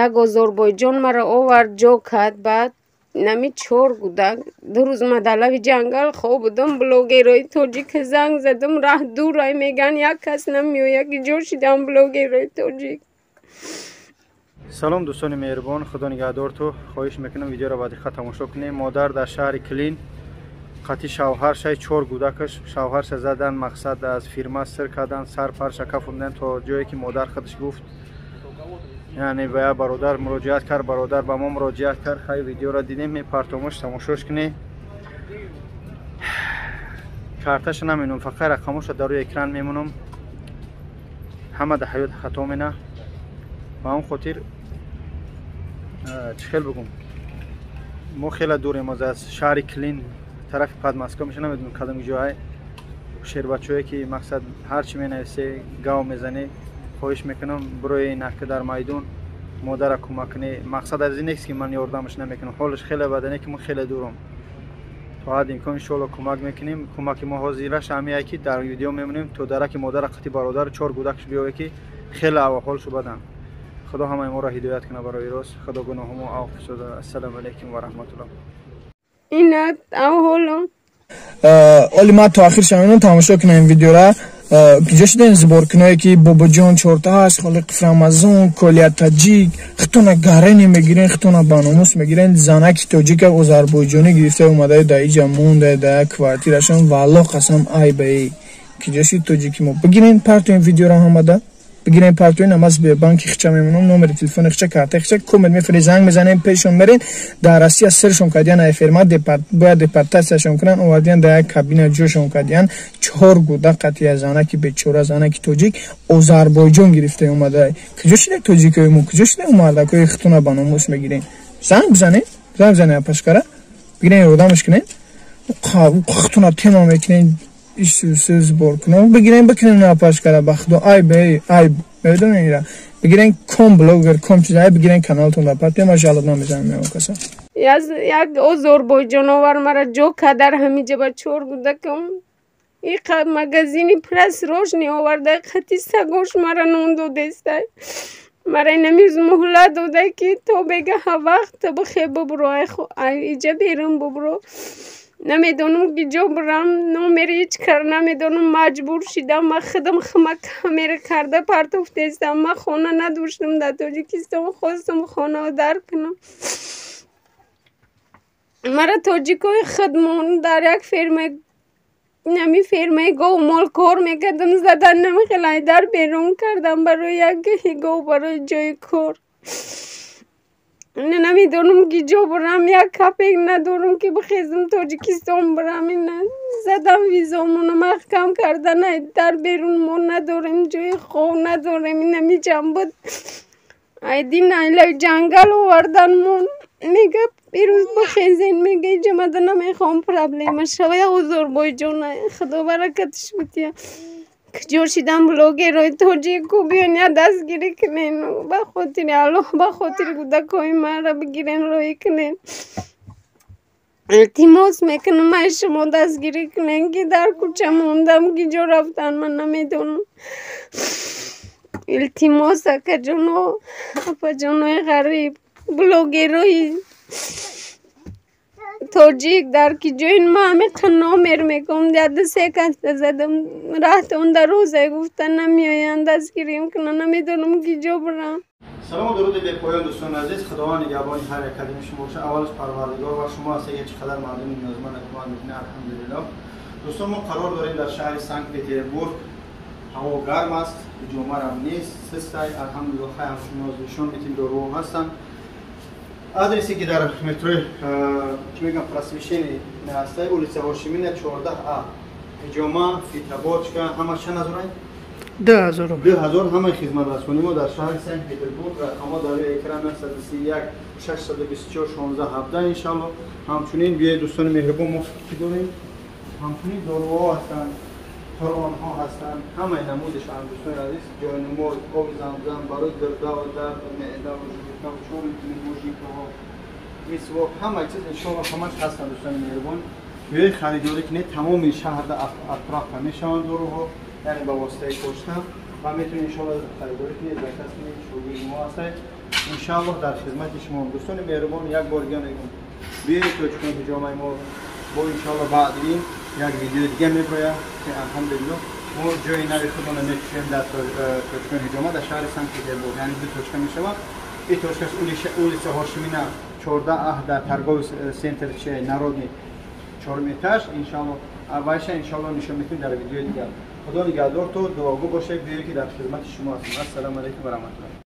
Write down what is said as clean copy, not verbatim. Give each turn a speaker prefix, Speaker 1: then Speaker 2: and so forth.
Speaker 1: як Озорбойҷон маро овард ҷо кард, баъд нами 4 кӯдак 2 рӯз ма дар лави ҷангал хоб будам, блогерои тоҷик занг задам, раҳ дурай, мегӯянд як кас намеояд, ки ҷо шидам блогерои тоҷик.
Speaker 2: салом дӯстони меҳрубон, худо нигаҳдорту. хоҳиш мекунам видеоро ба диққат тамошо кунем. модар дар шаҳри Клин қатъи шавҳарша 4 кӯдакаш шавҳарша задан, мақсад аз фирма сир кардан, сар парша кафондан то ҷое ки модар худаш гуфт, яъне ба як бародар муроҷиат кард, бародар ба мо муроҷиат кард. хай видеоро дидем, мепартомош тамошош кунем. карташа наменум, фақат рақамоша дар рӯи экран мемунам. ҳама дар ҳаёт хато мена. ба он хотир чӣ хел бигӯм, мо хеле дурем аз шаҳри Клин, тарафи Подмоско, меша намедонам кадом ҷое. шербачое ки мақсад ҳарчи менависе гав мезане. хоҳиш мекунам бирои нака дар майдон модара кӯмак кунӣ. мақсад аз ин нест ки ман ёрдамаш намекунам, ҳолаш хеле бадане ки мо хеле дурам. то ҳад имкон иншоалло кӯмак мекунем. кӯмаки мо ҳозираш ҳамеяе ки дар видео мемонем, то дараки модара қатъи бародар 4 кӯдакаш биёе ки хеле аҳволшо бадан. худо ҳамаи моро ҳидоят кунад барои рост. худо гуноҳомо авф шуда. ассалому алайкум ва раҳматуллоҳ.
Speaker 1: Инат аҳоло
Speaker 3: оли ма то ахир шаминон тамошо кунем видеора. киҷо шидем зборкиное ки бобоҷон чорта ҳаст, холиқи рамазон, колия таҷик, хитона гарене мегирен, хитона баномус мегирен. занаки тоҷика озарбойҷонӣ гирифта омадаи да иҷа монда да як квартирашон. валло қасам ай баи киҷо шид тоҷики мо бигирен партоем видеора ҳамада бигирен партоен амаз бе банки хича мемонам, номери телефони хича, карта хича, комент мефари, занг мезанем, пешон мерен. дар Россия сиршон кардиян ай ферма бояд депортатсияшон кунан, овардиян дар як кабина ҷошон кардиян. 4 кӯдак қатъи занаки бечора, занаки тоҷик Озарбойҷон гирифта омада. киҷо шида тоҷикои мо, киҷо шида мардакои хитона ба номус мегирен. занг бизанем апашкара бигирен ёрдамаш кунен, хитона тема мекунен. сөз боркунам бигирен бикунем апашкара ба худо ай бей ай медонира бигирен ком блогер ком чиза бигирен каналтон да патя ма жалоб намезанам меокаса
Speaker 1: як Озорбойҷоновар мара ҷо кадар ҳамиҷа ба 4 кӯдакам ин магазини прасрожни оварда қатъи сагош мара нон додестай. мара инамиз муҳлат додай ки то бегаҳа вақт бихе бубро иҷа берам бубро. намедонам ки ҷо бирам, номери ҳеҷ кар намедонам, маҷбур шидам. ма худам камера карда партофтестам. ма хона надоштам дар Тоҷикистон, хостам хонао дар кунам. мара тоҷикои худмон дар як фермаи гов мол кор мекардам, задан намехелай дар берун кардам барои як гаҳи гов, барои ҷои кор. намедонам ки ҷо бирам, як капек надорам ки бихезам Тоҷикистон бирам. задам визомона маҳкам кардан дар берун мо надорем, ҷои хов надорем. инамиҷам буд айдин айлаи ҷангал овардан мон мега бирӯз бихезен, мега иҷамада намехоҳам проблема шава. я Озорбойҷона худо баракатиш бутия киҷо шидам блогерои тоҷику биён я дастгирӣ кунен, ба хотири Аллоҳ, ба хотири кӯдакои мара бигирен роҳӣ кунен. илтимос мекунам ай шумо дастгирӣ кунен ки дар кӯча мондам, киҷо рафтан ман намедонам. илтимос акаҷоно апаҷонои ғариб блогерои тоҷик дар киҷоин ма ҳамеқа номер мекунам. яда се каста задам, раҳтон дарозай гуфтан намеоянд, дастгирим кунан, намедонам киҷо бирам.
Speaker 2: салому дуруди бепоён дӯстони азиз, худованд нигаҳбони ҳар як кадами шумо бошад. аввалаш парвардигор ва шумо ҳастед ки чӣ қадар мардуми ниёзманд кӯмак мекунед. алҳамдулиллоҳ. дӯстон, мо қарор дорем дар шаҳри Санкт Петербург. ҳаво гарм аст, ҷомарам нест, систай алҳамдулиллоҳ. ҳам шумо нишон метем доруҳо ҳастанд. адреси ки дар метрои чӣ мегӯям просвещение ҳастай, улица Ҳошимина 14А, иҷома, фитобочка, ҳама чанд ҳазорай? 2000 ҳамаи хизматрасони мо дар шаҳри Санкт Петербург. рақамҳо дар рӯи экран аст. 31 624 16 17 иншаллоҳ. ҳамчунин биёед дӯстони меҳрубон, мо ки дорем ҳамчунин доруҳо ҳастанд, қуронҳо ҳастанд, ҳамаи намудашанд дӯстони азиз. ҷойнумоз, оби замзам барои гирдаву дард меъдаву жӯркаву чори мушикаҳо, мисвок, ҳамаи чиз иншоаллоҳ ҳамаш ҳастанд дӯстони меҳрубон. биёед харидорӣ кунед. тамоми шаҳрда атрофа мешаванд доруҳо, яъне ба воситаи почта ва метавонед иншоаллоҳ харидорӣ кунед. заказ кунед, шогирди мо ҳастед. انشالله در خدمت شما دوستان مهربان. یک بار دیگه میگم بیایید توچکان حجامه ما با انشالله بعد این یک ویدیو دیگه میپاید که الحمدلله ما جای نوی خودمون میکشیم در توچکان حجامه در شهر سنت پترزبورگ. یعنی دو توچکان میشود. این توچکان улица Hashimina 14 در ترگاه سنتر народный 4 этаж. انشالله اوایش انشالله نشون میتونیم در ویدیو دیگه. خدا نگهدار تو دعاگو باشه. بیایید که در خدمت شما هستیم. السلام علیکم و رحمت الله.